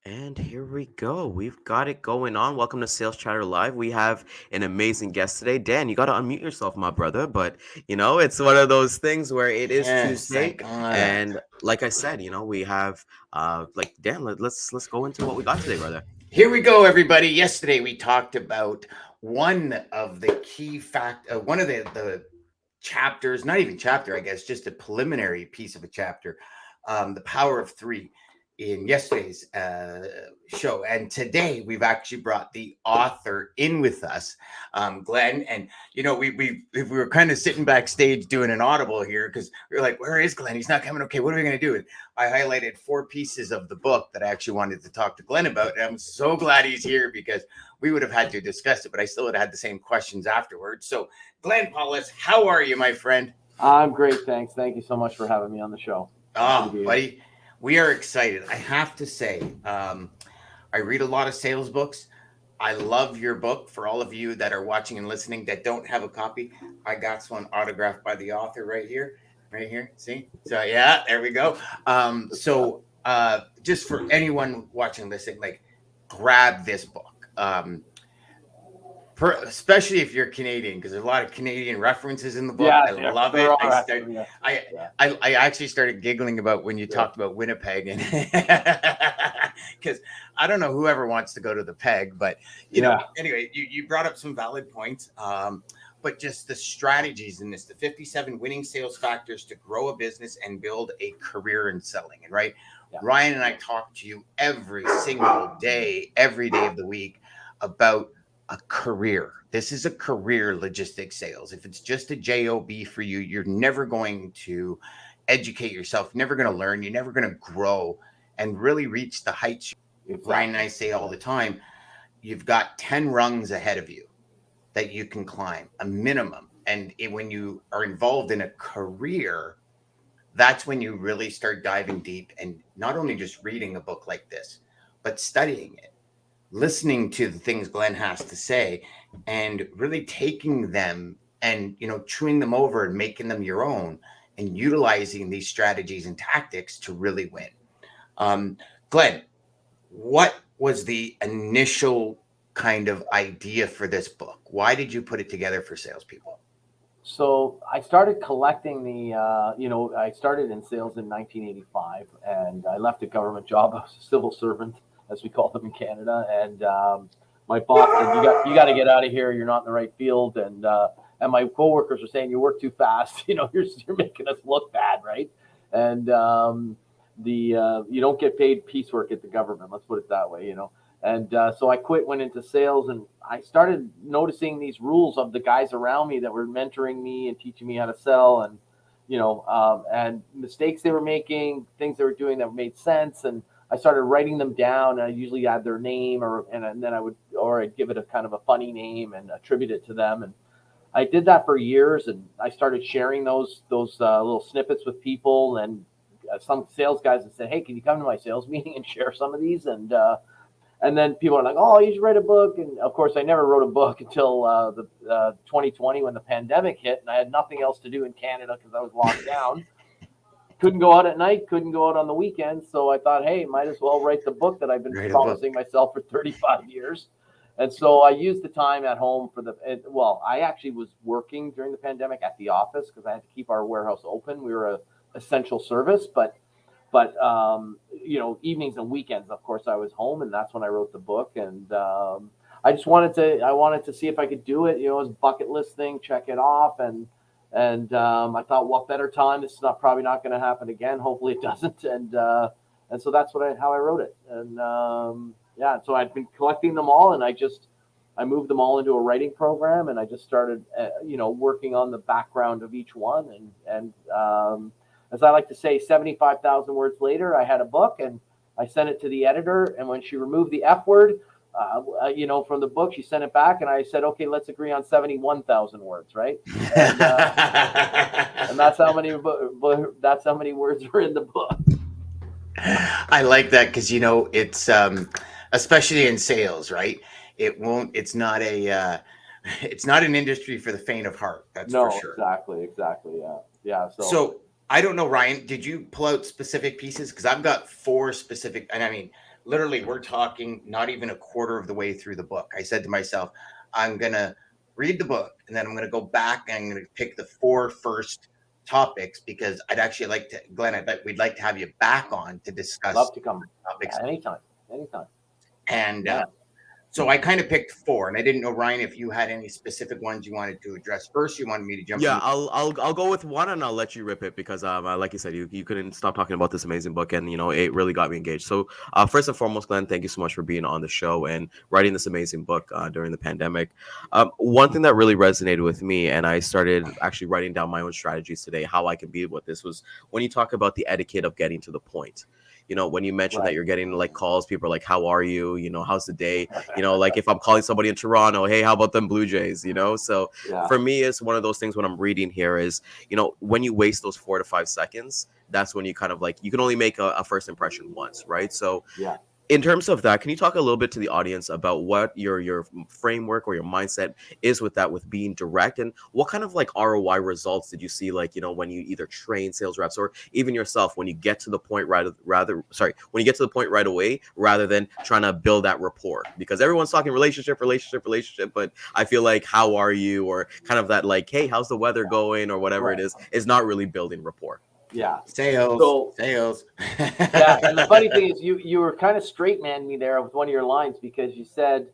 And here we go. We've got it going on. Welcome to Sales Chatter Live. We have an amazing guest today. Dan, you got to unmute yourself, my brother. But, it's one of those things where it is Tuesday. And like I said, we have, Dan, let's go into what we got today, brother. Here we go, everybody. Yesterday, we talked about one of the key one of the chapters, not even chapter, I guess, just a preliminary piece of a chapter, the power of three, in yesterday's show. And today we've actually brought the author in with us, Glenn. And, we were kind of sitting backstage doing an audible here because we were like, where is Glenn? He's not coming. Okay, what are we going to do? And I highlighted 4 pieces of the book that I actually wanted to talk to Glenn about. And I'm so glad he's here because we would have had to discuss it, but I still would have had the same questions afterwards. So Glenn Poulos, how are you, my friend? I'm great, thanks. Thank you so much for having me on the show. Oh, buddy. We are excited. I have to say, I read a lot of sales books. I love your book. For all of you that are watching and listening that don't have a copy, I got one autographed by the author right here. See? So yeah, there we go. Just for anyone watching and listening, grab this book. Especially if you're Canadian, because there's a lot of Canadian references in the book. I love it. I actually started giggling about when you talked about Winnipeg, and because I don't know whoever wants to go to the peg, but anyway, you brought up some valid points. But just the strategies in this, the 57 winning sales factors to grow a business and build a career in selling. And Ryan and I talk to you every single day, every day of the week about a career. This is a career, logistics sales. If it's just a job for you, you're never going to educate yourself, never going to learn, you're never going to grow and really reach the heights. Ryan and I say all the time, you've got 10 rungs ahead of you that you can climb, a minimum. And when you are involved in a career, that's when you really start diving deep and not only just reading a book like this, but studying it, listening to the things Glenn has to say, and really taking them and, chewing them over and making them your own and utilizing these strategies and tactics to really win. Glenn, what was the initial kind of idea for this book? Why did you put it together for salespeople? So I started collecting I started in sales in 1985, and I left a government job. I was a civil servant, as we call them in Canada. And my boss said, you got to get out of here. You're not in the right field. And my coworkers were saying, you work too fast. You're making us look bad. Right. And you don't get paid piecework at the government. Let's put it that way, And so I quit, went into sales, and I started noticing these rules of the guys around me that were mentoring me and teaching me how to sell, and, and mistakes they were making, things they were doing that made sense. And I started writing them down, and I usually add their name and then I'd give it a kind of a funny name and attribute it to them. And I did that for years, and I started sharing those little snippets with people, and some sales guys that said, hey, can you come to my sales meeting and share some of these? And then people are like, oh, you should write a book. And of course, I never wrote a book until the 2020 when the pandemic hit, and I had nothing else to do in Canada because I was locked down. Couldn't go out at night, couldn't go out on the weekends. So I thought, hey, might as well write the book that I've been promising myself for 35 years. And so I used the time at home I actually was working during the pandemic at the office because I had to keep our warehouse open. We were an essential service, but evenings and weekends, of course, I was home, and that's when I wrote the book. And I wanted to see if I could do it. It was a bucket list thing, check it off. And And I thought, what better time? This is probably not going to happen again. Hopefully it doesn't. And so that's how I wrote it. And so I'd been collecting them all, and I moved them all into a writing program, and I just started, working on the background of each one. And as I like to say, 75,000 words later, I had a book, and I sent it to the editor. And when she removed the F word, from the book, she sent it back, and I said, okay, let's agree on 71,000 words, right? And that's how many words are in the book. I like that because it's especially in sales, right? It's not an industry for the faint of heart. That's for sure. Exactly. Yeah. So I don't know, Ryan, did you pull out specific pieces? Because I've got 4 specific, and I mean, literally, we're talking not even a quarter of the way through the book. I said to myself, I'm gonna read the book, and then I'm gonna go back and I'm gonna pick the 4 first topics, because I'd actually like to, Glenn, I bet we'd like to have you back on to discuss. Love to come. Topics. Anytime. And so I kind of picked 4, and I didn't know, Ryan, if you had any specific ones you wanted to address first. You wanted me to jump. Yeah, I'll go with one, and I'll let you rip it, because like you said, you couldn't stop talking about this amazing book, and it really got me engaged. So first and foremost, Glenn, thank you so much for being on the show and writing this amazing book during the pandemic. One thing that really resonated with me, and I started actually writing down my own strategies today, how I can be with this, was when you talk about the etiquette of getting to the point. When you mentioned that you're getting like calls, people are like, how are you? How's the day? Like if I'm calling somebody in Toronto, hey, how about them Blue Jays? So for me, it's one of those things when I'm reading here is, when you waste those 4 to 5 seconds, that's when you kind of like, you can only make a first impression once, right? So in terms of that, can you talk a little bit to the audience about what your framework or your mindset is with that, with being direct, and what kind of like ROI results did you see, like, when you either train sales reps or even yourself, when you get to the point when you get to the point right away, rather than trying to build that rapport? Because everyone's talking relationship, but I feel like how are you, or kind of that like, hey, how's the weather going, or whatever it is not really building rapport. Yeah. Sales. Yeah. And the funny thing is you were kind of straight man me there with one of your lines, because you said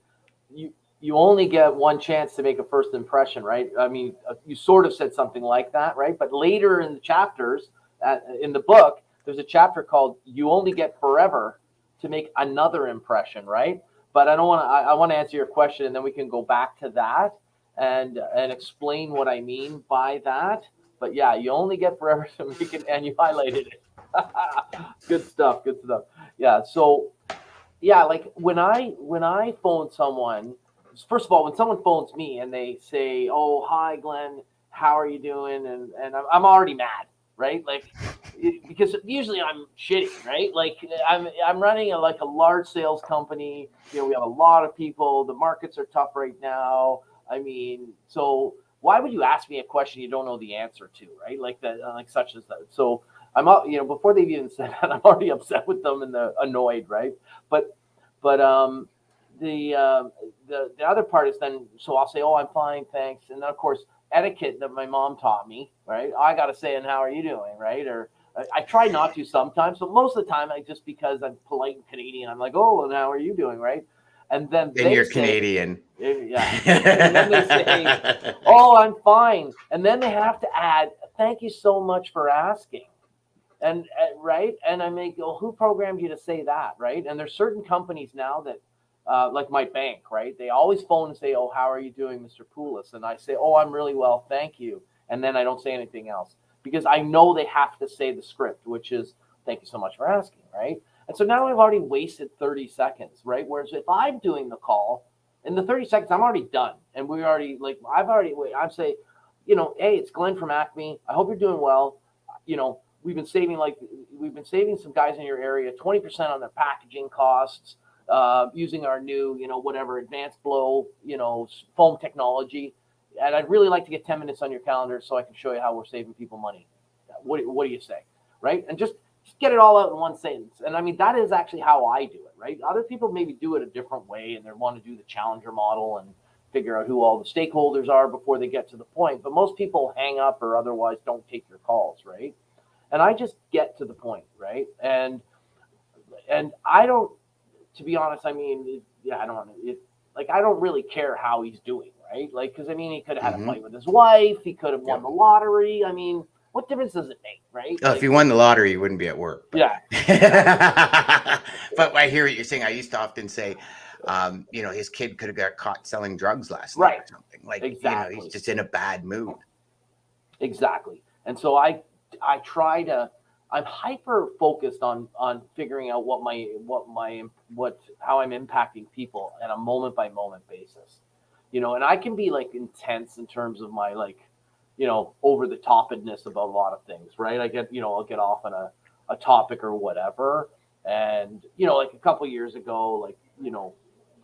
you only get one chance to make a first impression, right? I mean, you sort of said something like that, right? But later in the chapters in the book, there's a chapter called "You Only Get Forever to Make Another Impression," right? But I want to answer your question, and then we can go back to that and explain what I mean by that. But yeah, you only get forever to make it, and you highlighted it. Good stuff. Yeah. So yeah, like when I phone someone, first of all, when someone phones me and they say, "Oh, hi, Glenn, how are you doing?" and I'm already mad, right? Like, because usually I'm shitty, right? Like I'm running a large sales company. We have a lot of people. The markets are tough right now. I mean, so why would you ask me a question you don't know the answer to, right? Like that, like such as that. So I'm, before they've even said that, I'm already upset with them and annoyed, right? But the other part is then, so I'll say, "Oh, I'm fine, thanks," and then of course etiquette that my mom taught me, right? I got to say, "And how are you doing?" Right? Or I try not to sometimes, but most of the time, just because I'm polite and Canadian, I'm like, "Oh, and how are you doing?" Right? And then you're Canadian. Yeah. And then they say, "Oh, I'm fine." And then they have to add, "Thank you so much for asking." And right. And I may go, who programmed you to say that? Right. And there's certain companies now that, like my bank, right? They always phone and say, "Oh, how are you doing, Mr. Poulos?" And I say, "Oh, I'm really well, thank you." And then I don't say anything else, because I know they have to say the script, which is, "Thank you so much for asking." Right. And so now I've already wasted 30 seconds, right? Whereas if I'm doing the call, in the 30 seconds, I'm already done. And I'm saying, "Hey, it's Glenn from Acme. I hope you're doing well. We've been saving some guys in your area 20% on their packaging costs, using our new, whatever advanced blow, foam technology. And I'd really like to get 10 minutes on your calendar so I can show you how we're saving people money. What do you say?" Right? And just get it all out in one sentence. And I mean, that is actually how I do it, right? Other people maybe do it a different way, and they want to do the challenger model and figure out who all the stakeholders are before they get to the point. But most people hang up or otherwise don't take your calls, right? And I just get to the point, right? And I don't, to be honest, I mean, I don't really care how he's doing, right? Like, because I mean, he could have had a fight with his wife. He could have won the lottery. I mean, what difference does it make, right? Well, if you won the lottery, you wouldn't be at work. But. Yeah. But I hear what you're saying. I used to often say, his kid could have got caught selling drugs last night or something. Like, exactly. He's just in a bad mood. Exactly. And so I try to. I'm hyper focused on figuring out how I'm impacting people on a moment by moment basis, and I can be like intense in terms of my like, over the topness about a lot of things, right? I'll get off on a topic or whatever. And, like a couple of years ago, like,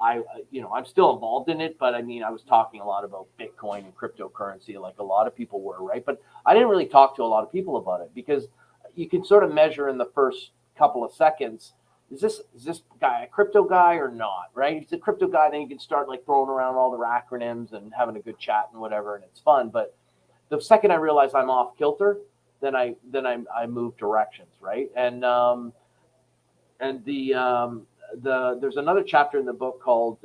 I'm still involved in it, but I mean, I was talking a lot about Bitcoin and cryptocurrency, like a lot of people were, right? But I didn't really talk to a lot of people about it because you can sort of measure in the first couple of seconds, is this guy a crypto guy or not, right? If he's a crypto guy, then you can start like throwing around all the acronyms and having a good chat and whatever, and it's fun. But the second I realize I'm off kilter, then I move directions, right? And there's another chapter in the book called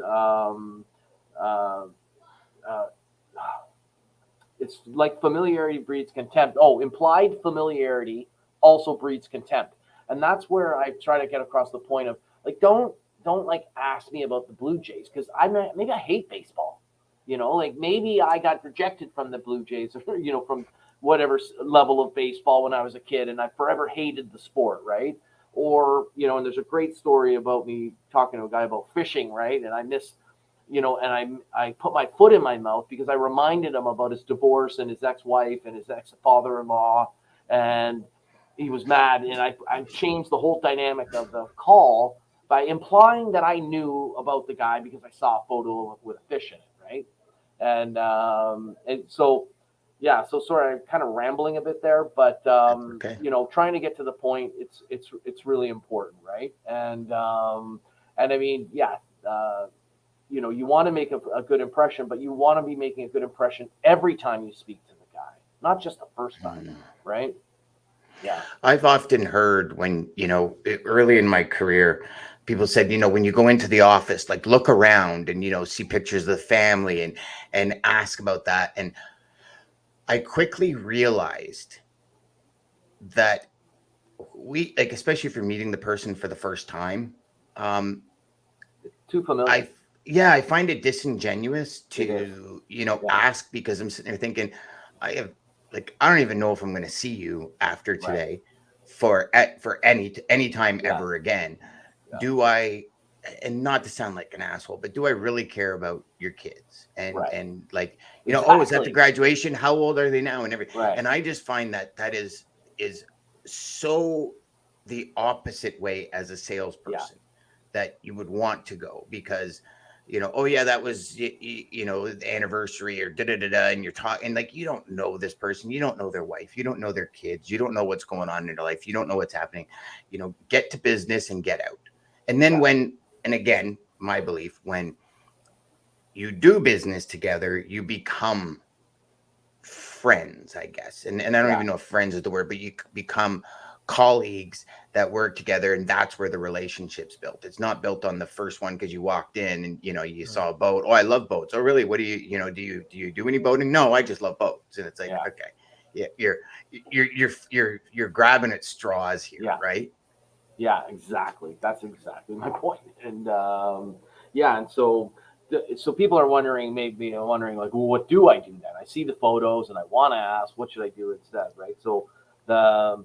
it's like familiarity breeds contempt. Oh, implied familiarity also breeds contempt. And that's where I try to get across the point of like, don't like ask me about the Blue Jays because maybe I hate baseball. Like maybe I got rejected from the Blue Jays or, from whatever level of baseball when I was a kid and I forever hated the sport, right? Or, and there's a great story about me talking to a guy about fishing, right? And I miss, and I put my foot in my mouth because I reminded him about his divorce and his ex-wife and his ex-father-in-law. And he was mad. And I changed the whole dynamic of the call by implying that I knew about the guy because I saw a photo with a fish in it, right? And so, yeah, so sorry, I'm kind of rambling a bit there, but Okay. trying to get to the point, it's really important, right? And I mean, yeah, you want to make a good impression, but you want to be making a good impression every time you speak to the guy, not just the first time, right? Yeah. I've often heard when, early in my career, people said, when you go into the office, like look around and, see pictures of the family and ask about that. And I quickly realized that especially if you're meeting the person for the first time, too familiar. I find it disingenuous to, ask because I'm sitting there thinking, I don't even know if I'm going to see you after today for any time ever again. Yeah. Do I, and not to sound like an asshole, but do I really care about your kids? And like, oh, is that the graduation? How old are they now? And everything. And I just find that is so the opposite way as a salesperson that you would want to go because, oh yeah, that was, the anniversary or da-da-da-da. And you're talking like, you don't know this person. You don't know their wife. You don't know their kids. You don't know what's going on in their life. You don't know what's happening, get to business and get out. And then and again, my belief, when you do business together, you become friends, I guess. And I don't even know if friends is the word, but you become colleagues that work together, and that's where the relationship's built. It's not built on the first one because you walked in and you saw a boat. Oh, I love boats. Oh, really? What do you do you do any boating? No, I just love boats. And it's like, okay, you're grabbing at straws here, right? Yeah, exactly. That's exactly my point. And and so people are wondering, like, well, what do I do then? I see the photos and I want to ask, what should I do instead, right? So how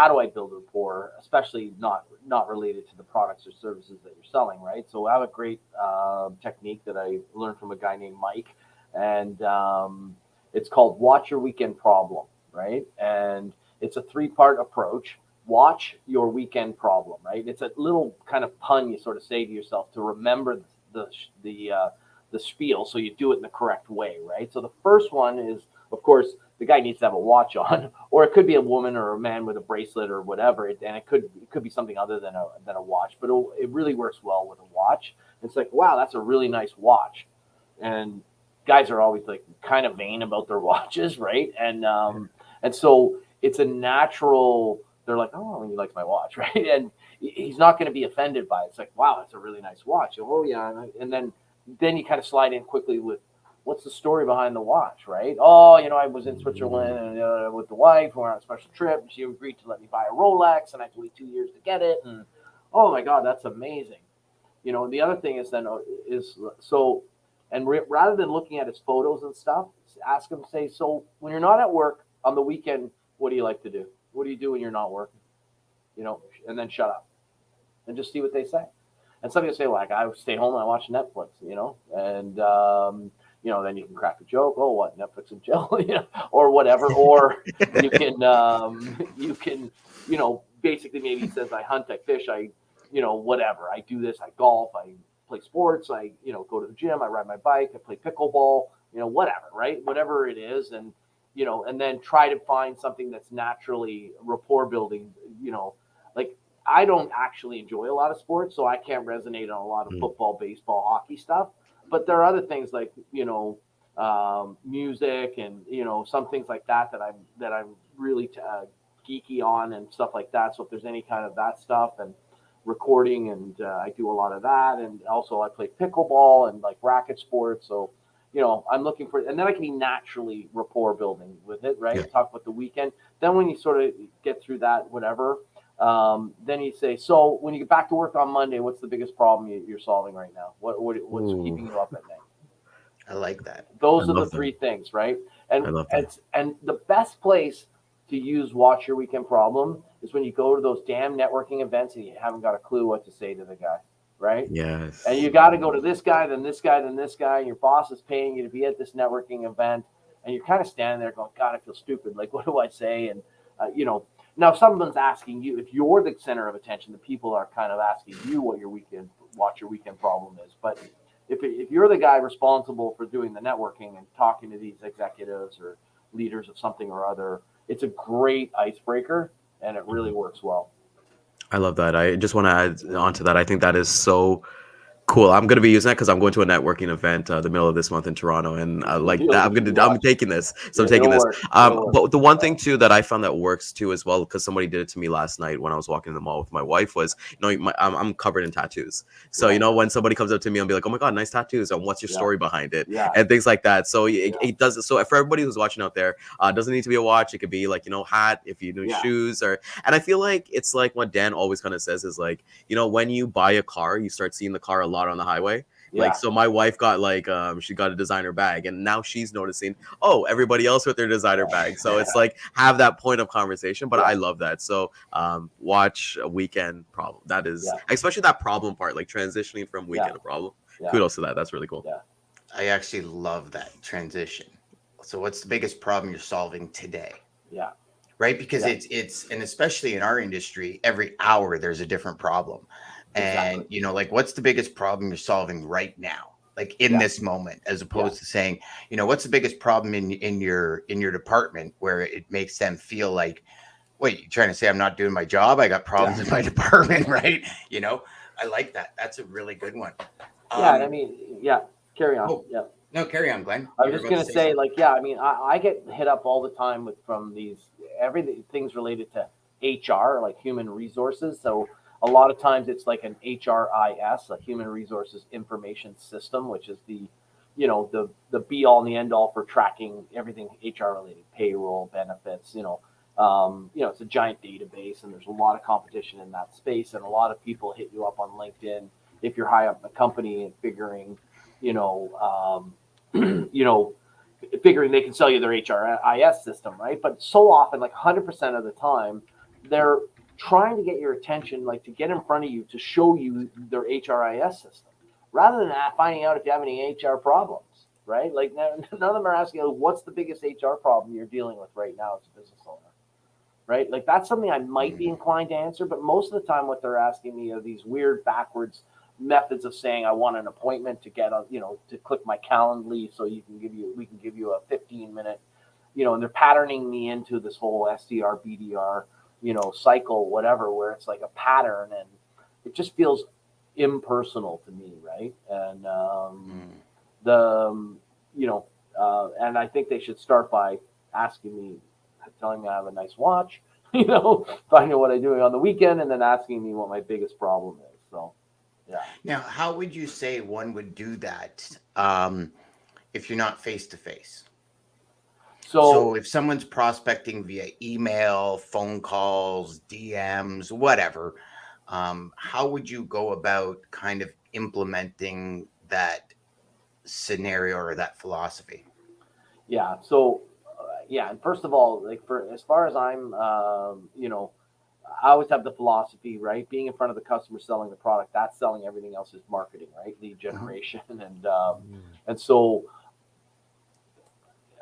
do I build rapport, especially not related to the products or services that you're selling, right? So I have a great technique that I learned from a guy named Mike, and it's called Watch Your Weekend Problem, right? And it's a 3-part approach. Watch your weekend problem, right? It's a little kind of pun you sort of say to yourself to remember the spiel, so you do it in the correct way, right? So the first one is, of course, the guy needs to have a watch on, or it could be a woman or a man with a bracelet or whatever, and it could be something other than a watch, but it really works well with a watch. It's like, wow, that's a really nice watch, and guys are always like kind of vain about their watches, right? And so it's a natural. They're like, oh, he likes my watch, right? And he's not going to be offended by it. It's like, wow, that's a really nice watch. Oh yeah, and then you kind of slide in quickly with, what's the story behind the watch, right? Oh, I was in Switzerland and with the wife, we were on a special trip, and she agreed to let me buy a Rolex, and I had to wait 2 years to get it. And oh my God, that's amazing. The other thing is rather than looking at his photos and stuff, ask him, say, so when you're not at work on the weekend, what do you like to do? What do you do when you're not working? And then shut up and just see what they say. And some people say, like, I stay home and I watch Netflix, and, then you can crack a joke. Oh, what, Netflix and chill, or whatever. Or you can, basically maybe he says, I hunt, I fish, whatever. I do this, I golf, I play sports, I, go to the gym, I ride my bike, I play pickleball, whatever, right? Whatever it is. And, and then try to find something that's naturally rapport building, like, I don't actually enjoy a lot of sports, so I can't resonate on a lot of football, baseball, hockey stuff. But there are other things like, music and, some things like that I'm really geeky on and stuff like that. So if there's any kind of that stuff and recording, and I do a lot of that. And also I play pickleball and like racket sports. So, I'm looking for, and then I can be naturally rapport building with it, right? Yeah. Talk about the weekend. Then when you sort of get through that, whatever, then you say, so when you get back to work on Monday, what's the biggest problem you're solving right now? What's keeping you up at night? I like that. Those are the three things, right? And the best place to use Watch Your Weekend Problem is when you go to those damn networking events and you haven't got a clue what to say to the guy, right? Yes. And you got to go to this guy, then this guy, then this guy, and your boss is paying you to be at this networking event, and you're kind of standing there going, God, I feel stupid. Like, what do I say? And, now, if someone's asking you, if you're the center of attention, the people are kind of asking you what your Watch Your Weekend Problem is. But if you're the guy responsible for doing the networking and talking to these executives or leaders of something or other, it's a great icebreaker, and it really works well. I love that. I just want to add on to that. I think that is so cool. I'm going to be using that because I'm going to a networking event the middle of this month in Toronto, and I'm taking this. So I'm taking this. But the one thing too that I found that works too as well, because somebody did it to me last night when I was walking in the mall with my wife, was I'm covered in tattoos. So when somebody comes up to me and be like, oh my God, nice tattoos, and what's your story behind it, and things like that. So it does. So for everybody who's watching out there, it doesn't need to be a watch. It could be like hat, if you do shoes, and I feel like it's like what Dan always kind of says is like, when you buy a car, you start seeing the car a lot on the highway. Like, so my wife got she got a designer bag, and now she's noticing, everybody else with their designer bag. So it's like, have that point of conversation. But I love that. So Watch a Weekend Problem. That is especially that problem part, like transitioning from weekend to problem. Kudos to that. That's really cool. I actually love that transition. So what's the biggest problem you're solving today? Right? Because it's and especially in our industry, every hour there's a different problem. And like, what's the biggest problem you're solving right now, like in this moment, as opposed to saying, what's the biggest problem in your department, where it makes them feel like, wait, you're trying to say I'm not doing my job? I got problems in my department, right? I like that. That's a really good one. Carry on. Oh, no, carry on, Glenn. I was just going to say, like, I get hit up all the time from things related to HR, like human resources. So a lot of times it's like an HRIS, a human resources information system, which is the be all and the end all for tracking everything HR related, payroll, benefits, it's a giant database, and there's a lot of competition in that space. And a lot of people hit you up on LinkedIn if you're high up in the company and figuring they can sell you their HRIS system, right? But so often, like 100% of the time, they're trying to get your attention, like to get in front of you to show you their HRIS system, rather than finding out if you have any HR problems, right? Like none of them are asking, what's the biggest HR problem you're dealing with right now as a business owner, right? Like that's something I might be inclined to answer, but most of the time what they're asking me are these weird backwards methods of saying, I want an appointment to get to click my Calendly so we can give you a 15-minute, and they're patterning me into this whole SDR, BDR, cycle, whatever, where it's like a pattern, and it just feels impersonal to me, right? And and I think they should start by telling me I have a nice watch, finding out what I'm doing on the weekend, and then asking me what my biggest problem is. So, Now, how would you say one would do that? if you're not face to face? So if someone's prospecting via email, phone calls, DMs, whatever, how would you go about kind of implementing that scenario or that philosophy? Yeah. So, and first of all, like for as far as I'm, I always have the philosophy, right? Being in front of the customer, selling the product, that's selling. Everything else is marketing, right? Lead generation, and so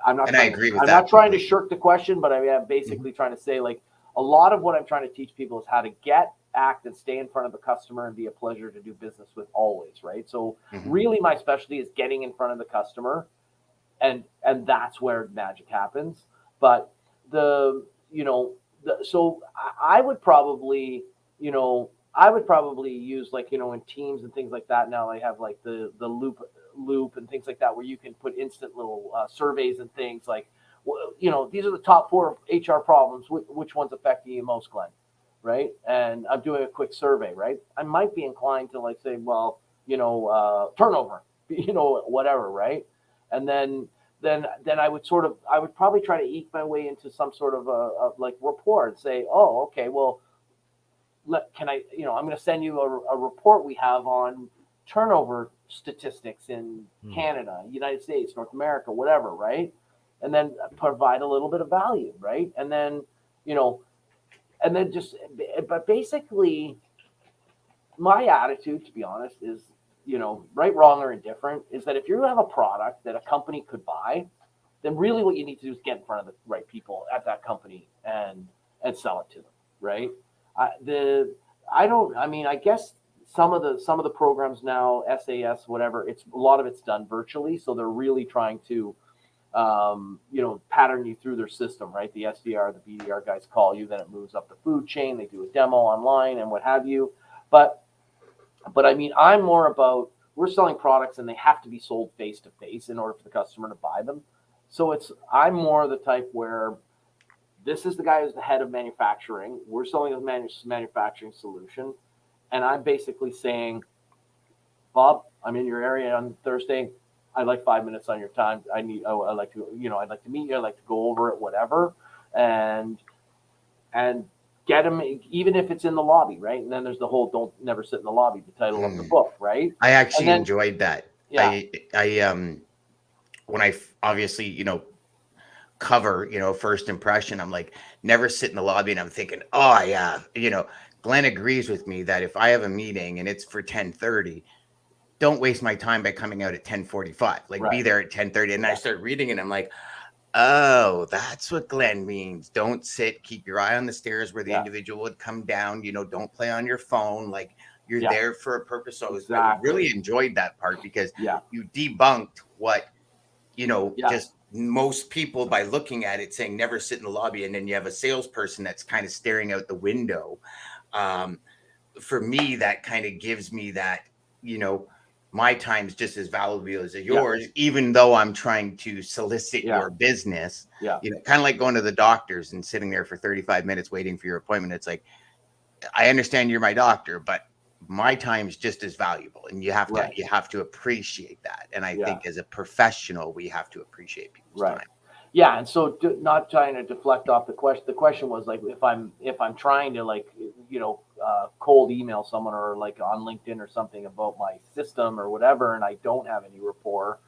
I'm not. And I agree with I'm that not trying to shirk the question, but I'm basically trying to say, like, a lot of what I'm trying to teach people is how to get, act, and stay in front of the customer and be a pleasure to do business with always, right? So really, my specialty is getting in front of the customer, and that's where magic happens. But so I would probably, use, like, in Teams and things like that. Now I have like the loop and things like that, where you can put instant little surveys and things like, these are the top 4 HR problems. Which one's affecting you most, Glenn? Right? And I'm doing a quick survey, right? I might be inclined to, like, say, well, turnover, whatever, right? And then I would probably try to eke my way into some sort of a like report and say, oh, okay, well, I'm going to send you a report we have on turnover statistics in Canada, United States, North America, whatever, right? And then provide a little bit of value, right? And then, but basically, my attitude, to be honest, is, right, wrong, or indifferent, is that if you have a product that a company could buy, then really what you need to do is get in front of the right people at that company and sell it to them, right? I guess some of the programs now, SAS, whatever, a lot of it's done virtually, so they're really trying to pattern you through their system, right? The SDR, the BDR guys call you, then it moves up the food chain, they do a demo online and what have you. But I mean, I'm more about, we're selling products and they have to be sold face to face in order for the customer to buy them. So I'm more the type where this is the guy who's the head of manufacturing. We're selling a manufacturing solution. And I'm basically saying, Bob, I'm in your area on Thursday. I'd like 5 minutes on your time. I'd like to meet you. I'd like to go over it, whatever. And get them, even if it's in the lobby, right? And then there's the whole "don't never sit in the lobby," the title of the book, right? I actually enjoyed that. Yeah. When I obviously, cover, first impression, I'm like, never sit in the lobby, and I'm thinking, oh yeah, Glenn agrees with me that if I have a meeting and it's for 10:30, don't waste my time by coming out at 10:45. Like, right, be there at 10:30. And I start reading it, and I'm like, oh, that's what Glenn means. Don't sit, keep your eye on the stairs where the individual would come down, don't play on your phone. Like, you're there for a purpose. So I really enjoyed that part, because you debunked what, just most people, by looking at it, saying never sit in the lobby. And then you have a salesperson that's kind of staring out the window. For me, that kind of gives me that, my time's just as valuable as yours, even though I'm trying to solicit your business. Kind of like going to the doctors and sitting there for 35 minutes waiting for your appointment. It's like, I understand you're my doctor, but my time's just as valuable, and you have to appreciate that. And I think as a professional, we have to appreciate people's time. Yeah, and so not trying to deflect off the question. The question was, like, if I'm trying to, like, cold email someone, or like on LinkedIn or something about my system or whatever, and I don't have any rapport,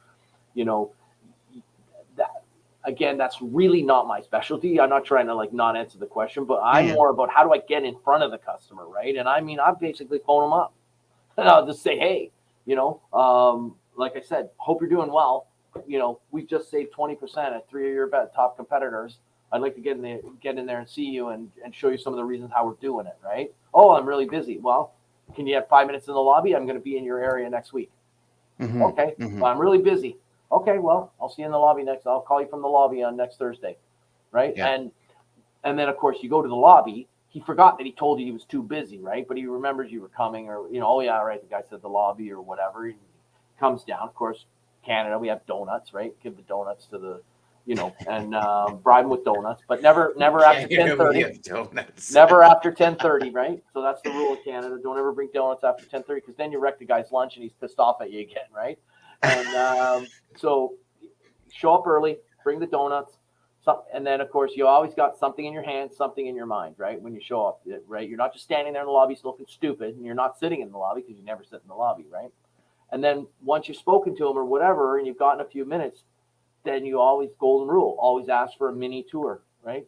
that, again, that's really not my specialty. I'm not trying to, like, not answer the question, but I'm more about how do I get in front of the customer, right? And I mean, I basically phone them up and I'll just say, hey, like I said, hope you're doing well. We've just saved 20% at 3 of your top competitors. I'd like to get in there and see you and show you some of the reasons how we're doing it, right? Oh, I'm really busy. Well, can you have 5 minutes in the lobby? I'm going to be in your area next week. Okay. Well, I'm really busy. Okay, well, I'll see you in the lobby I'll call you from the lobby on next Thursday, right? Yeah. And then, of course, you go to the lobby. He forgot that he told you he was too busy, right? But he remembers you were coming, or, oh yeah, right, the guy said the lobby or whatever. He comes down, of course. Canada, we have donuts, right? Give the donuts to the, and bribe them with donuts, but never after 10:30. Never after 10:30, right? So that's the rule of Canada. Don't ever bring donuts after 10:30, because then you wreck the guy's lunch and he's pissed off at you again, right? And so show up early, bring the donuts, and then of course you always got something in your hand, something in your mind, right? When you show up, right? You're not just standing there in the lobby looking stupid, and you're not sitting in the lobby because you never sit in the lobby, right? And then once you've spoken to them or whatever, and you've gotten a few minutes, then you always, golden rule, always ask for a mini tour, right?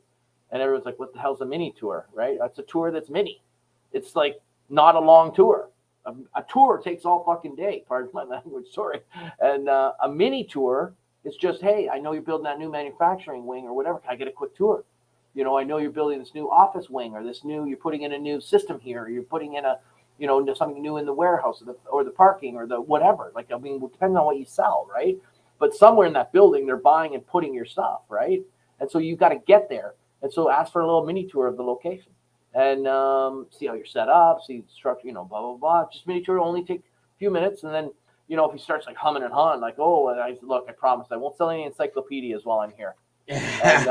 And everyone's like, what the hell's a mini tour, right? That's a tour that's mini. It's like not a long tour. A tour takes all fucking day, pardon my language, sorry. And a mini tour is just, hey, I know you're building that new manufacturing wing or whatever. Can I get a quick tour? You know, I know you're building this new office wing or you're putting in a new system here, or you're putting in something new in the warehouse or the parking or the whatever. Like, I mean, depending on what you sell, right? But somewhere in that building, they're buying and putting your stuff, right? And so you've got to get there. And so ask for a little mini tour of the location and see how you're set up, see the structure, blah, blah, blah. Just mini tour will only take a few minutes. And then, if he starts like humming and hawing, like, oh, and I promise I won't sell any encyclopedias while I'm here. And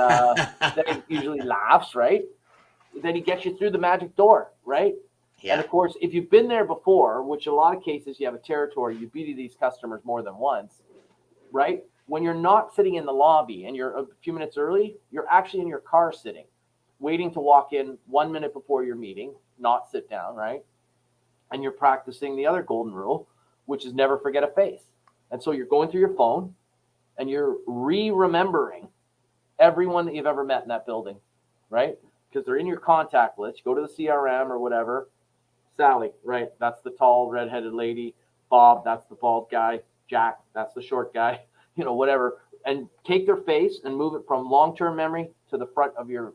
then he usually laughs, right? Then he gets you through the magic door, right? Yeah. And of course, if you've been there before, which in a lot of cases you have a territory, you beat these customers more than once, right? When you're not sitting in the lobby and you're a few minutes early, you're actually in your car sitting, waiting to walk in 1 minute before your meeting, not sit down, right? And you're practicing the other golden rule, which is never forget a face. And so you're going through your phone and you're remembering everyone that you've ever met in that building, right? Because they're in your contact list. You go to the CRM or whatever. Sally, right? That's the tall redheaded lady. Bob, that's the bald guy. Jack, that's the short guy. Whatever. And take their face and move it from long-term memory to the front of your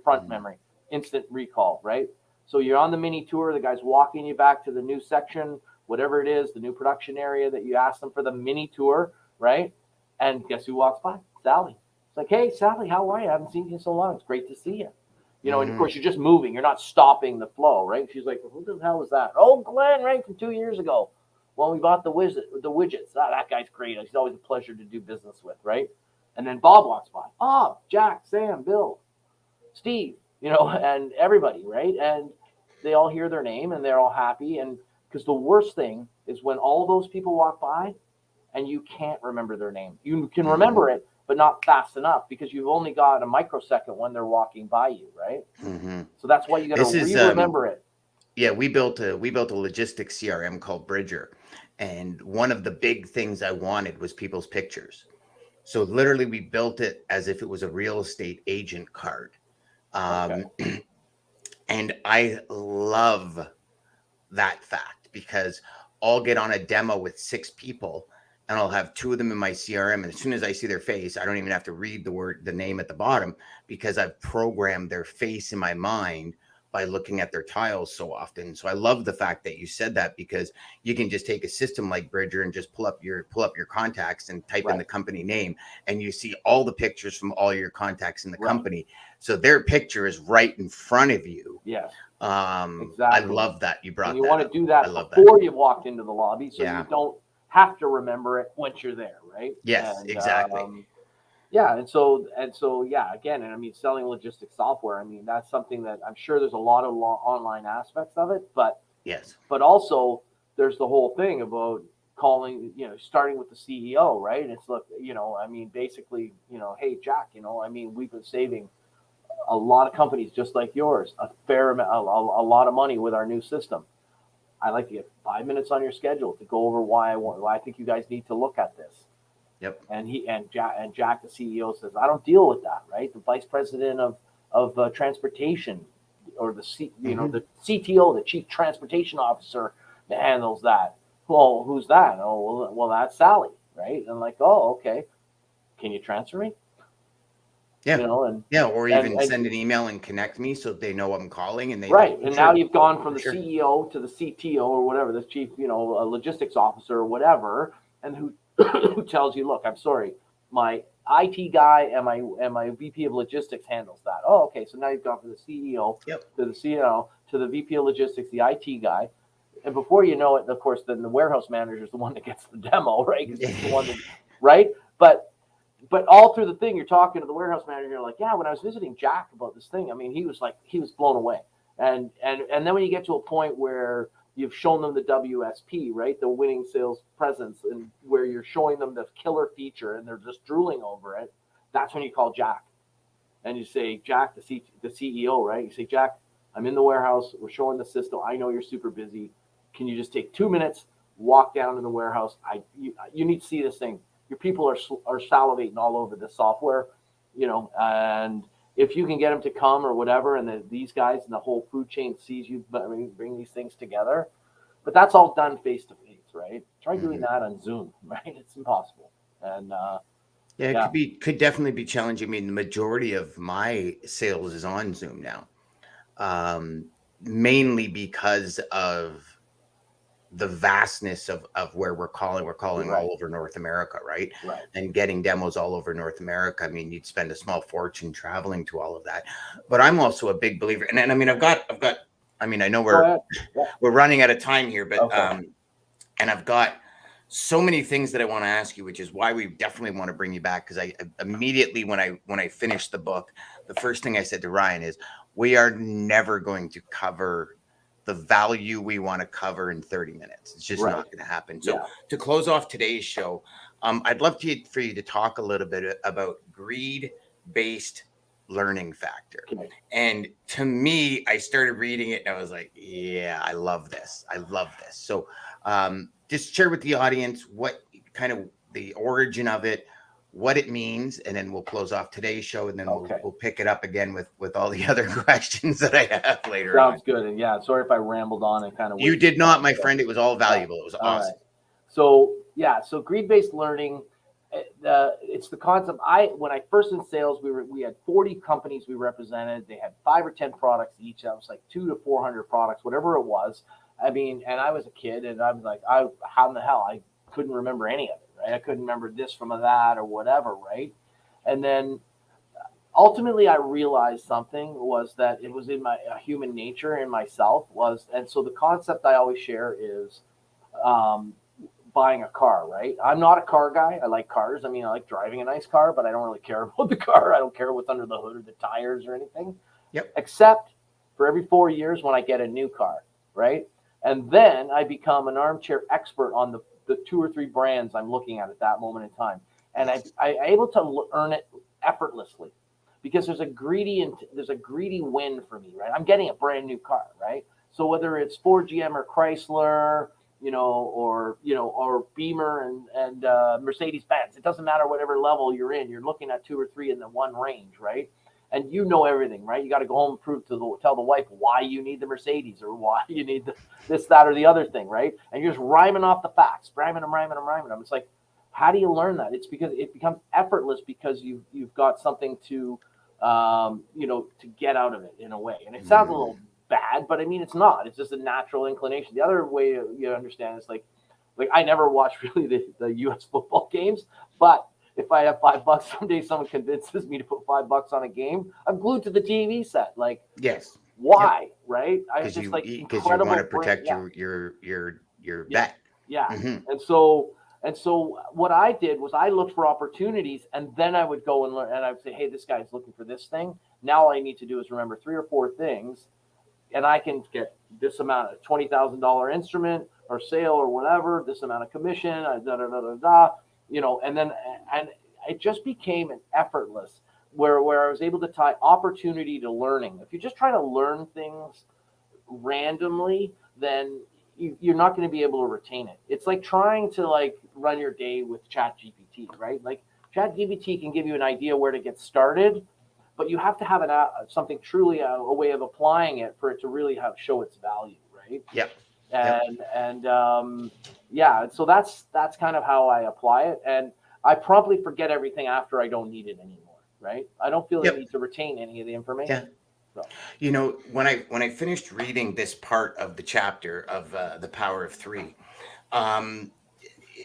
front memory. Instant recall, right? So you're on the mini tour. The guy's walking you back to the new section, whatever it is, the new production area that you asked them for the mini tour, right? And guess who walks by? Sally. It's like, hey, Sally, how are you? I haven't seen you in so long. It's great to see you. And of course you're just moving. You're not stopping the flow, right? She's like, who the hell is that? Oh, Glenn, right, from 2 years ago. Well, we bought the widgets. That guy's great. He's always a pleasure to do business with, right? And then Bob walks by. Oh, Jack, Sam, Bill, Steve, and everybody, right? And they all hear their name and they're all happy. And because the worst thing is when all those people walk by and you can't remember their name. You can remember it, but not fast enough because you've only got a microsecond when they're walking by you, right? Mm-hmm. So that's why you got to remember it. Yeah, we built a logistics CRM called Bridger, and one of the big things I wanted was people's pictures. So literally, we built it as if it was a real estate agent card, and I love that fact because I'll get on a demo with 6 people. And I'll have 2 of them in my CRM. And as soon as I see their face, I don't even have to read the name at the bottom because I've programmed their face in my mind by looking at their tiles so often. So I love the fact that you said that because you can just take a system like Bridger and just pull up your contacts and type in the company name. And you see all the pictures from all your contacts in the company. So their picture is right in front of you. Yes. Exactly. I love that you brought that. You want to do that before you walked into the lobby so you don't have to remember it once you're there, right? Yes, and, exactly. And so again, and I mean, selling logistics software, I mean, that's something that I'm sure there's a lot of online aspects of it, but yes, but also there's the whole thing about calling, starting with the CEO, right? And it's I mean, basically, hey, Jack, I mean, we've been saving a lot of companies just like yours a fair amount, a lot of money with our new system. I'd like to get 5 minutes on your schedule to go over why I think you guys need to look at this. Yep. And Jack, the CEO, says, I don't deal with that, right? The vice president of transportation, or the the CTO, the chief transportation officer, that handles that. Well, who's that? Oh, well, that's Sally, right? And I'm like, oh, okay. Can you transfer me? Yeah, or even send an email and connect me so they know I'm calling and they and now you've gone from the CEO to the CTO or whatever, the chief, a logistics officer or whatever, and who who tells you, look, I'm sorry, my IT guy and my VP of logistics handles that. Oh, okay, so now you've gone from the CEO to the CEO to the VP of logistics, the IT guy, and before you know it, of course, then the warehouse manager is the one that gets the demo, right? Because he's the one that, right, But all through the thing, you're talking to the warehouse manager. You're like, yeah, when I was visiting Jack about this thing, I mean, he was blown away. And then when you get to a point where you've shown them the WSP, right? The winning sales presence, and where you're showing them the killer feature and they're just drooling over it. That's when you call Jack. And you say, Jack, the CEO, right? You say, Jack, I'm in the warehouse. We're showing the system. I know you're super busy. Can you just take 2 minutes, walk down to the warehouse? You need to see this thing. Your people are salivating all over the software, and if you can get them to come or whatever, and these guys and the whole food chain sees you bring these things together, but that's all done face to face, right? Try doing that on Zoom, right? It's impossible. And yeah, could definitely be challenging. I mean, the majority of my sales is on Zoom now, mainly because of the vastness of where we're calling right. all over North America, right? Right. And getting demos all over North America. I mean, you'd spend a small fortune traveling to all of that. But I'm also a big believer, and I mean, I've got. I mean, I know we're running out of time here, but and I've got so many things that I want to ask you, which is why we definitely want to bring you back. Because I immediately when I finished the book, the first thing I said to Ryan is, we are never going to cover the value we want to cover in 30 minutes. It's just not going to happen. So to close off today's show, I'd love for you to talk a little bit about greed-based learning factor. Okay. And to me, I started reading it and I was like, yeah, I love this. So just share with the audience what kind of the origin of it, what it means, and then we'll close off today's show, and then we'll pick it up again with all the other questions that I have later. Sounds good. And sorry if I rambled on and kind of. You did not, my friend. It was all valuable. It was awesome. Right. So greed-based learning, it's the concept. When I first in sales, we had 40 companies we represented. They had 5 or 10 products each. That was like 200 to 400 products, whatever it was. I mean, and I was a kid, and I was like, how in the hell? I couldn't remember any of it. Right? I couldn't remember this from that or whatever, right? And then ultimately I realized something was that it was in my human nature in myself and so the concept I always share is buying a car, right? I'm not a car guy. I like cars. I mean, I like driving a nice car, but I don't really care about the car. I don't care what's under the hood or the tires or anything. Yep. Except for every 4 years when I get a new car, right? And then I become an armchair expert on the 2 or 3 brands I'm looking at that moment in time. And I'm able to earn it effortlessly because there's a greedy win for me, right? I'm getting a brand new car, right? So whether it's Ford, GM, or Chrysler, or Beamer and Mercedes Benz, it doesn't matter whatever level you're in. You're looking at 2 or 3 in the one range, right? And you know everything, right? You got to go home and tell the wife why you need the Mercedes or why you need this, that, or the other thing, right? And you're just rhyming off the facts, rhyming them. It's like, how do you learn that? It's because it becomes effortless because you've got something to, to get out of it in a way. And it sounds a little bad, but I mean, it's not. It's just a natural inclination. The other way you understand is like I never watch really the U.S. football games, but if I have $5, someday someone convinces me to put $5 on a game, I'm glued to the TV set. Like, yes, why? Right? Because you want to protect your bet. Yeah. And so what I did was I looked for opportunities, and then I would go and learn, and I would say, hey, this guy's looking for this thing. Now all I need to do is remember 3 or 4 things, and I can get this amount of $20,000 instrument or sale or whatever, this amount of commission, and then it just became an effortless where I was able to tie opportunity to learning. If you're just trying to learn things randomly, then you're not going to be able to retain it. It's like trying to run your day with ChatGPT, right? Like ChatGPT can give you an idea where to get started, but you have to have something truly a way of applying it for it to really show its value, right? Yep. So that's kind of how I apply it, and I promptly forget everything after I don't need it anymore, right? I don't feel the need to retain any of the information. So. When I finished reading this part of the chapter of The Power of Three,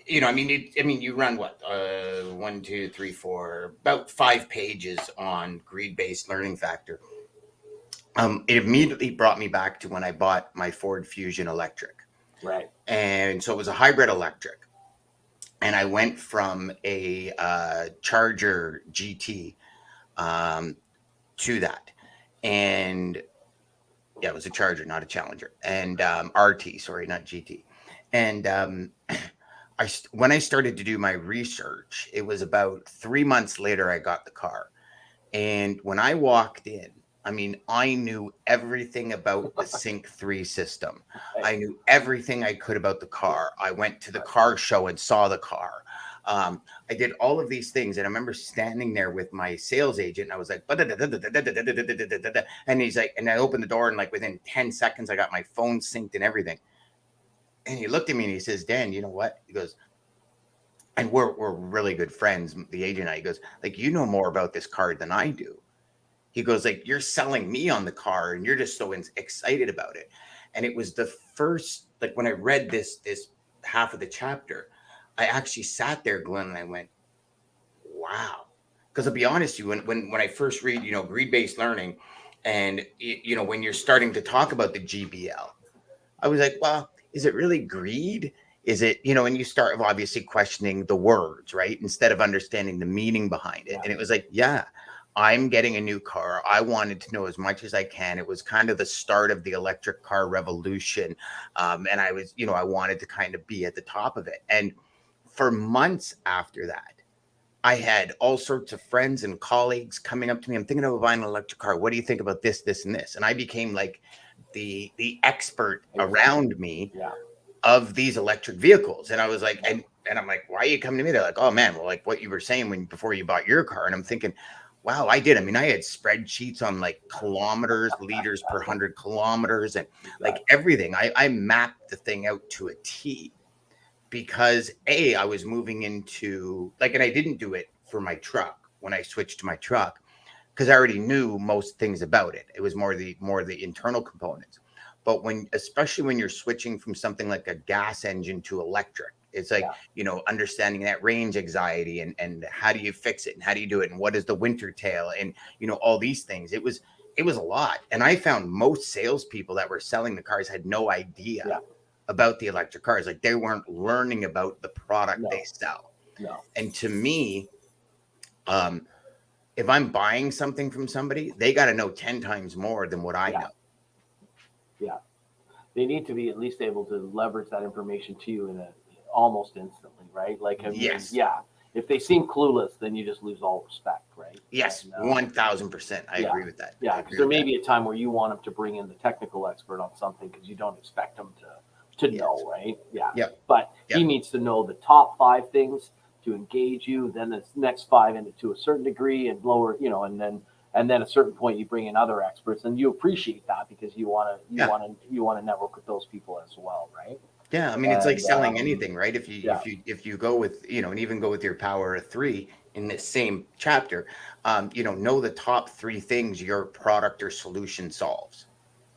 you run what 1, 2, 3, 4, about 5 pages on greed-based learning factor. It immediately brought me back to when I bought my Ford Fusion electric. Right. And so it was a hybrid electric. And I went from a Charger GT to that. And Yeah, it was a Charger, not a Challenger, and RT. Sorry, not GT. And when I started to do my research, it was about 3 months later I got the car. And when I walked in, I mean, I knew everything about the Sync 3 system. I knew everything I could about the car. I went to the car show and saw the car. I did all of these things. And I remember standing there with my sales agent. And I was like, and he's like, and I opened the door, and like within 10 seconds, I got my phone synced and everything. And he looked at me and he says, Dan, you know what? He goes, and we're really good friends, the agent and I. He goes, like, you know more about this car than I do. He goes, like, you're selling me on the car and you're just so excited about it. And it was the first, like, when I read this half of the chapter, I actually sat there, Glenn, and I went, wow. Because I'll be honest with you, when I first read, greed-based learning, and, when you're starting to talk about the GBL, I was like, well, is it really greed? Is it, and you start obviously questioning the words, right? Instead of understanding the meaning behind it. And it was like, yeah, I'm getting a new car. I wanted to know as much as I can. It was kind of the start of the electric car revolution. And I was, I wanted to kind of be at the top of it. And for months after that, I had all sorts of friends and colleagues coming up to me. I'm thinking of buying an electric car. What do you think about this, this, and this? And I became like the expert around me of these electric vehicles. And I was like, and I'm like, why are you coming to me? They're like, oh man, well, like what you were saying before you bought your car. And I'm thinking, wow, I did. I mean, I had spreadsheets on like kilometers, liters per 100 kilometers, and like everything. I mapped the thing out to a T, because I was moving into like, and I didn't do it for my truck when I switched to my truck, because I already knew most things about it. It was more the internal components. But especially when you're switching from something like a gas engine to electric, it's like, understanding that range anxiety, and how do you fix it, and how do you do it, and what is the winter tail, and, all these things. It was a lot. And I found most salespeople that were selling the cars had no idea about the electric cars. Like, they weren't learning about the product they sell. And to me, if I'm buying something from somebody, they got to know 10 times more than what I know. Yeah. They need to be at least able to leverage that information to you almost instantly, right? Like, I mean, if they seem clueless, then you just lose all respect, right? Yes, 1,000%. I agree with that. Yeah, because there may be a time where you want them to bring in the technical expert on something because you don't expect them to know, right? Yeah. But he needs to know the top 5 things to engage you, then the next 5 into to a certain degree, and lower, and then at a certain point you bring in other experts, and you appreciate that because you want to network with those people as well, right? Yeah, I mean, it's like selling anything, right? If you go with, and even go with your power of 3 in this same chapter, know the top 3 things your product or solution solves,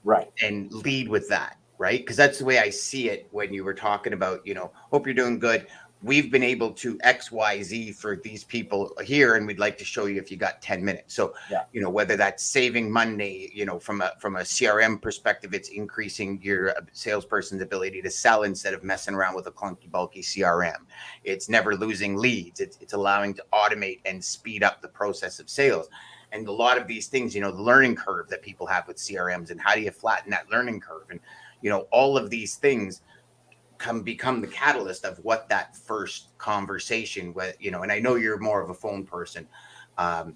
right? And lead with that, right? Because that's the way I see it when you were talking about, hope you're doing good. We've been able to XYZ for these people here, and we'd like to show you if you got 10 minutes. So, whether that's saving money, from a CRM perspective, it's increasing your salesperson's ability to sell instead of messing around with a clunky, bulky CRM. It's never losing leads. It's allowing to automate and speed up the process of sales. And a lot of these things, the learning curve that people have with CRMs, and how do you flatten that learning curve? And, all of these things become the catalyst of what that first conversation with, and I know you're more of a phone person. I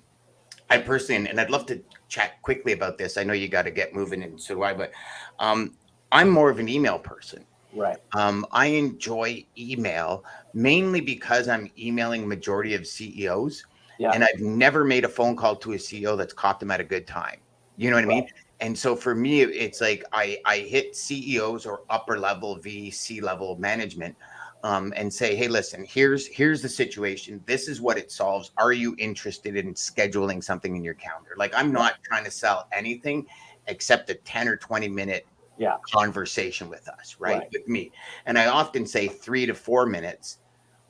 personally, and I'd love to chat quickly about this. I know you got to get moving, and so do I, but I'm more of an email person. Right. I enjoy email mainly because I'm emailing majority of CEOs, and I've never made a phone call to a CEO that's caught them at a good time. You know what I mean? And so for me, it's like I hit CEOs or upper level C level management, and say, hey, listen, here's the situation. This is what it solves. Are you interested in scheduling something in your calendar? Like, I'm not trying to sell anything except a 10 or 20-minute conversation with us, right? With me. And I often say 3 to 4 minutes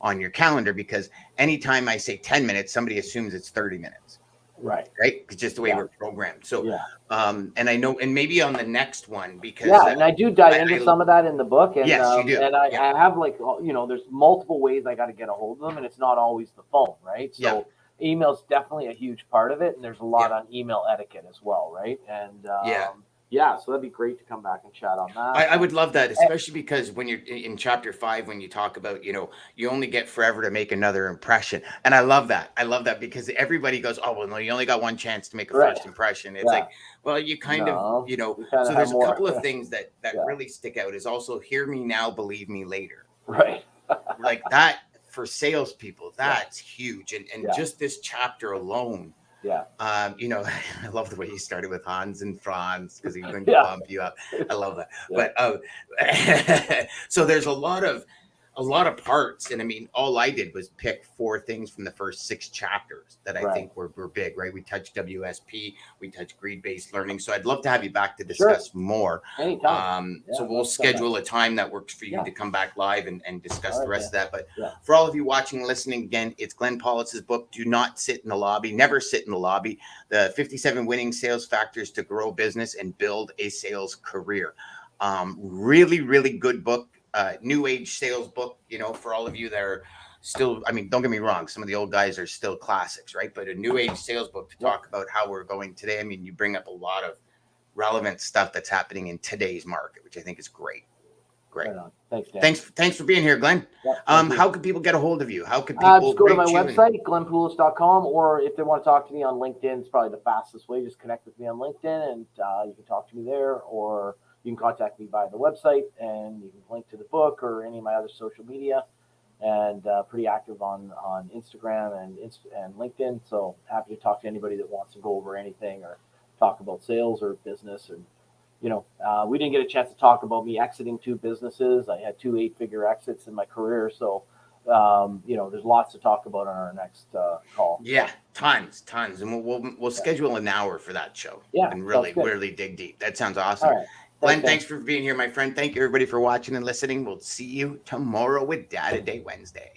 on your calendar, because anytime I say 10 minutes, somebody assumes it's 30 minutes. Right. It's just the way we're programmed. So, and I know, and maybe on the next one, because and I do dive into some of that in the book. And, yes, you do. And I have, like, there's multiple ways I got to get a hold of them, and it's not always the phone, right? So email's definitely a huge part of it, and there's a lot on email etiquette as well, right? And Yeah, so that'd be great to come back and chat on that. I would love that, especially because when you're in chapter 5, when you talk about, you only get forever to make another impression. And I love that. I love that because everybody goes, oh, well, no, you only got one chance to make a first impression. It's like, well, you kind of, so there's a couple of things that really stick out is also hear me now, believe me later. Right. Like that for salespeople, that's huge. And just this chapter alone. Yeah. I love the way you started with Hans and Franz because he's going to bump you up. I love that. But so there's a lot of parts, and I mean, all I did was pick 4 things from the first 6 chapters that I think were big. Right? We touched WSP, we touched greed-based learning. So I'd love to have you back to discuss more. Anytime. So we'll schedule a time that works for you to come back live and discuss the rest of that. But for all of you watching and listening, again, it's Glenn Poulos' book, Do Not Sit in the Lobby, Never Sit in the Lobby, the 57 Winning Sales Factors to Grow Business and Build a Sales Career. Really, really good book. New age sales book, for all of you that are still, I mean, don't get me wrong, some of the old guys are still classics, right? But a new age sales book to talk about how we're going today. I mean, you bring up a lot of relevant stuff that's happening in today's market, which I think is great. Great. Right on. Thanks, Dan. Thanks for being here, Glenn. How can people get a hold of you? How can people just go to my website, glennpoulos.com, or if they want to talk to me on LinkedIn, it's probably the fastest way. Just connect with me on LinkedIn and you can talk to me there, or you can contact me via the website and you can link to the book or any of my other social media, and pretty active on Instagram and LinkedIn. So happy to talk to anybody that wants to go over anything or talk about sales or business. And, we didn't get a chance to talk about me exiting 2 businesses. I had 2 8-figure exits in my career. So, there's lots to talk about on our next call. Yeah, tons. And we'll schedule an hour for that show. Yeah. And really dig deep. That sounds awesome. All right. Glenn, thanks for being here, my friend. Thank you, everybody, for watching and listening. We'll see you tomorrow with Data Day Wednesday.